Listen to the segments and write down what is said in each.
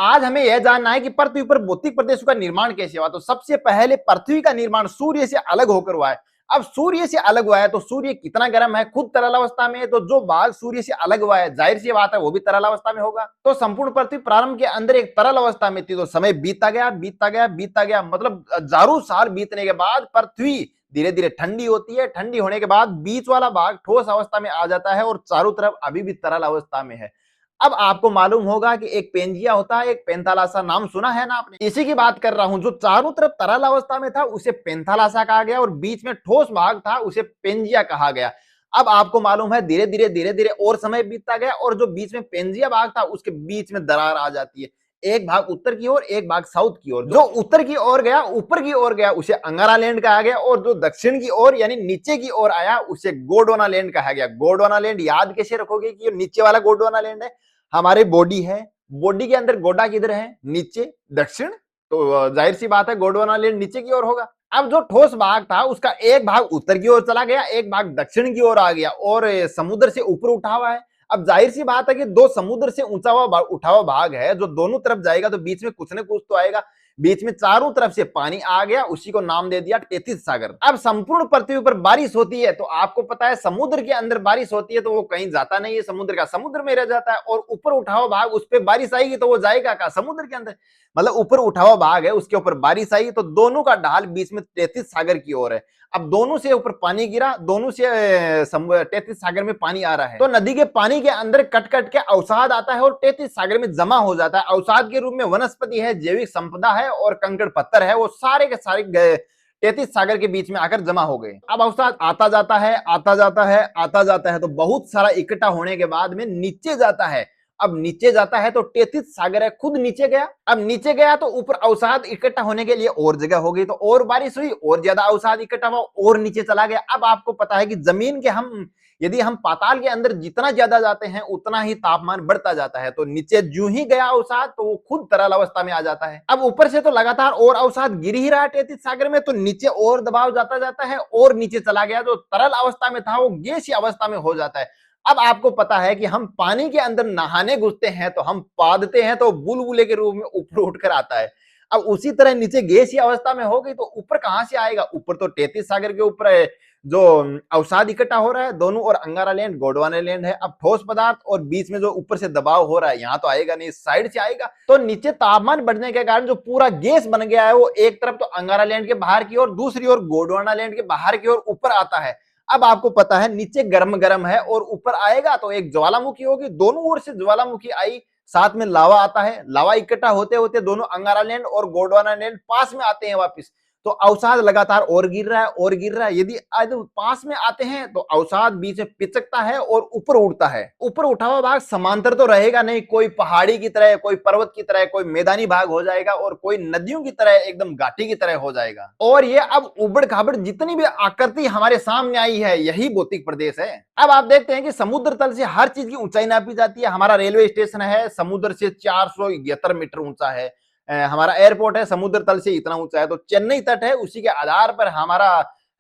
आज हमें यह जानना है कि पृथ्वी पर भौतिक प्रदेशों का निर्माण कैसे हुआ। तो सबसे पहले पृथ्वी का निर्माण सूर्य से अलग होकर हुआ है। अब सूर्य से अलग हुआ है तो सूर्य कितना गर्म है, खुद तरल अवस्था में है, तो जो भाग सूर्य से अलग हुआ है जाहिर सी बात है वो भी तरल अवस्था में होगा। तो संपूर्ण पृथ्वी प्रारंभ के अंदर एक तरल अवस्था में थी। तो समय बीतता गया बीतता गया बीतता गया, मतलब हजारों साल बीतने के बाद पृथ्वी धीरे धीरे ठंडी होती है। ठंडी होने के बाद बीच वाला भाग ठोस अवस्था में आ जाता है और चारों तरफ अभी भी तरल अवस्था में है। अब आपको मालूम होगा कि एक पेंजिया होता है, एक पेंथालासा, नाम सुना है ना आपने? इसी की बात कर रहा हूं। जो चारों तरफ तरल अवस्था में था उसे पेंथालासा कहा गया और बीच में ठोस भाग था उसे पेंजिया कहा गया। अब आपको मालूम है धीरे धीरे और समय बीतता गया और जो बीच में पेंजिया भाग था उसके बीच में दरार आ जाती है। एक भाग उत्तर की ओर, एक भाग साउथ की ओर। जो उत्तर की ओर गया, ऊपर की ओर गया, उसे अंगारा लैंड कहा गया और जो दक्षिण की ओर यानी नीचे की ओर आया उसे गोंडवाना लैंड कहा गया। गोंडवाना लैंड याद कैसे रखोगे कि ये नीचे वाला गोंडवाना लैंड है। हमारी बॉडी है, बॉडी के अंदर गोडा किधर है? नीचे, दक्षिण। तो जाहिर सी बात है गोंडवाना लैंड नीचे की ओर होगा। अब जो ठोस भाग था उसका एक भाग उत्तर की ओर चला गया, एक भाग दक्षिण की ओर आ गया और समुद्र से ऊपर उठा हुआ है। अब जाहिर सी बात है कि दो समुद्र से ऊंचा हुआ उठा हुआ भाग है जो दोनों तरफ जाएगा तो बीच में कुछ न कुछ तो आएगा। बीच में चारों तरफ से पानी आ गया, उसी को नाम दे दिया तेतीस सागर। अब संपूर्ण पृथ्वी पर बारिश होती है तो आपको पता है समुद्र के अंदर बारिश होती है तो वो कहीं जाता नहीं है, समुद्र का समुद्र में रह जाता है। और ऊपर उठा हुआ भाग उस पर बारिश आएगी तो वो जाएगा कहाँ? समुद्र के अंदर। मतलब ऊपर उठा हुआ भाग है उसके ऊपर बारिश आई तो दोनों का ढाल बीच में 33 सागर की ओर है। अब दोनों से ऊपर पानी गिरा, दोनों से 33 सागर में पानी आ रहा है तो नदी के पानी के अंदर कट कट के अवसाद आता है और 33 सागर में जमा हो जाता है। अवसाद के रूप में वनस्पति है, जैविक संपदा है और कंकड़ पत्थर है, वो सारे के सारे 33 सागर के बीच में आकर जमा हो गए। अब अवसाद आता जाता है आता जाता है आता जाता है तो बहुत सारा इकट्ठा होने के बाद में नीचे जाता है। अब नीचे जाता है तो 33 सागर है, खुद नीचे गया। अब नीचे गया तो ऊपर अवसाद इकट्ठा होने के लिए और जगह हो गई तो और बारिश हुई और ज्यादा अवसाद इकट्ठा हुआ और नीचे चला गया। अब आपको पता है कि जमीन के यदि हम पाताल के अंदर जितना ज्यादा जाते हैं उतना ही तापमान बढ़ता जाता है। तो नीचे जो ही गया अवसाद तो वो खुद तरल अवस्था में आ जाता है। अब ऊपर से तो लगातार और अवसाद गिर ही रहा है 33 सागर में, तो नीचे और दबाव जाता जाता है और नीचे चला गया। जो तरल अवस्था में था वो गैसीय अवस्था में हो जाता है। अब आपको पता है कि हम पानी के अंदर नहाने घुसते हैं तो हम पादते हैं तो बुलबुले के रूप में ऊपर उठकर आता है। अब उसी तरह नीचे गैसीय अवस्था में हो गई तो ऊपर कहां से आएगा? ऊपर तो 33 सागर के ऊपर है जो अवसाद इकट्ठा हो रहा है, दोनों और अंगारा लैंड गोंडवाना लैंड है। अब ठोस पदार्थ और बीच में जो ऊपर से दबाव हो रहा है यहाँ तो आएगा नहीं, साइड से आएगा। तो नीचे तापमान बढ़ने के कारण जो पूरा गैस बन गया है वो एक तरफ तो अंगारा लैंड के बाहर की ओर, दूसरी ओर गोंडवाना लैंड के बाहर की ओर ऊपर आता है। अब आपको पता है नीचे गर्म गर्म है और ऊपर आएगा तो एक ज्वालामुखी होगी, दोनों ओर से ज्वालामुखी आई, साथ में लावा आता है। लावा इकट्ठा होते होते दोनों अंगारा लैंड और गोंडवाना लैंड पास में आते हैं वापस। तो अवसाद लगातार और गिर रहा है और गिर रहा है। यदि पास में आते हैं तो अवसाद बीच में पिचकता है और ऊपर उड़ता है। ऊपर उठा हुआ भाग समांतर तो रहेगा नहीं, कोई पहाड़ी की तरह, कोई पर्वत की तरह, कोई मैदानी भाग हो जाएगा और कोई नदियों की तरह एकदम घाटी की तरह हो जाएगा। और ये अब उबड़ खाबड़ जितनी भी आकृति हमारे सामने आई है यही भौतिक प्रदेश है। अब आप देखते हैं कि समुद्र तल से हर चीज की ऊंचाई नापी जाती है। हमारा रेलवे स्टेशन है समुद्र से 471 मीटर ऊंचा है। हमारा एयरपोर्ट है समुद्र तल से इतना ऊंचा है। तो चेन्नई तट है उसी के आधार पर हमारा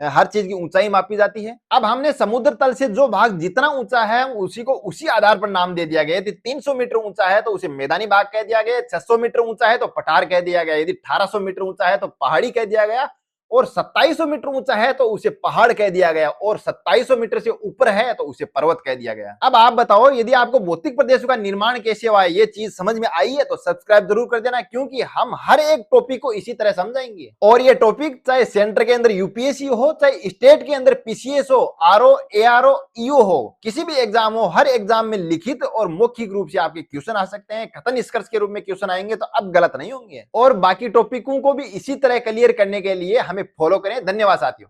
हर चीज की ऊंचाई मापी जाती है। अब हमने समुद्र तल से जो भाग जितना ऊंचा है उसी को उसी आधार पर नाम दे दिया गया। यदि 300 मीटर ऊंचा है तो उसे मैदानी भाग कह दिया गया, 600 मीटर ऊंचा है तो पठार कह दिया गया, यदि 1800 मीटर ऊंचा है तो पहाड़ी कह दिया गया, और 2700 मीटर ऊंचा है तो उसे पहाड़ कह दिया गया, और 2700 मीटर से ऊपर है तो उसे पर्वत कह दिया गया। अब आप बताओ यदि आपको भौतिक प्रदेशों का निर्माण कैसे हुआ है ये चीज समझ में आई है तो सब्सक्राइब जरूर कर देना, क्योंकि हम हर एक टॉपिक को इसी तरह समझाएंगे। और ये टॉपिक चाहे सेंटर के अंदर यूपीएससी हो, चाहे स्टेट के अंदर पीसीएस हो, आरओ, एआरओ, ईओ हो, किसी भी एग्जाम हो, हर एग्जाम में लिखित और मौखिक रूप से आपके क्वेश्चन आ सकते हैं। कथन निष्कर्ष के रूप में क्वेश्चन आएंगे तो अब गलत नहीं होंगे। और बाकी टॉपिकों को भी इसी तरह क्लियर करने के लिए हमें फॉलो करें। धन्यवाद साथियों।